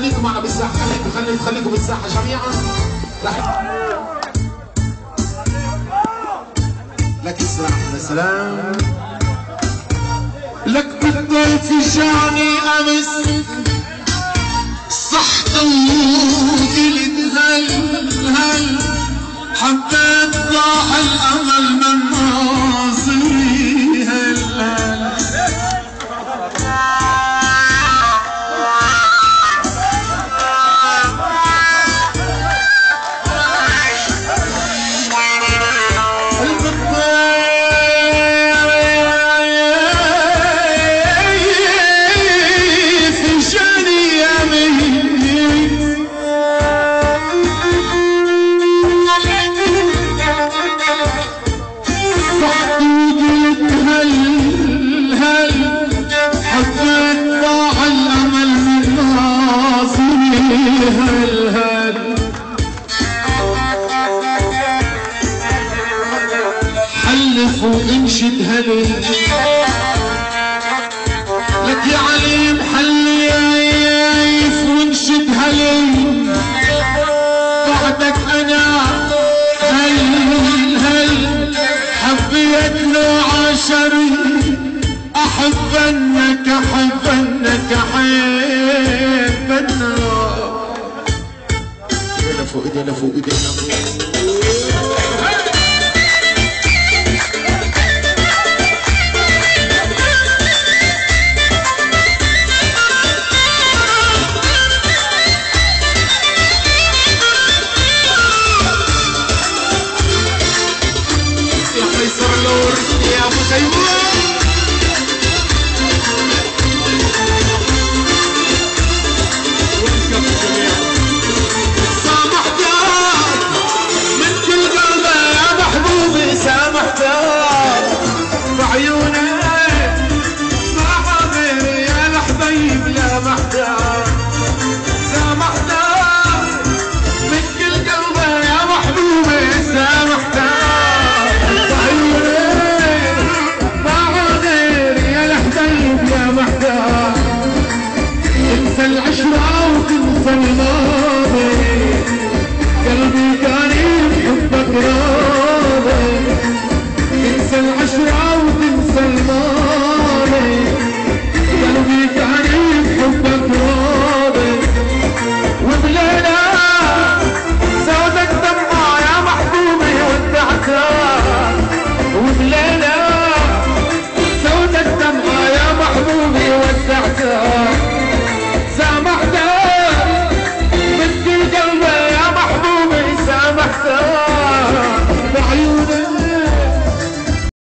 خليكم معنا بالساحه، خليكم بالساحه جميعا. لك السلام السلام. لك بالضيف جاني امس صحت وقلت هل حبيت ضاع الامل من ناصري هل حلف وانشد هلي لك يا عليم حليف وانشد هلي بعدك انا هل حبيت لو عشري احبنك ايدينا فوق ايدينا فوق ايدينا.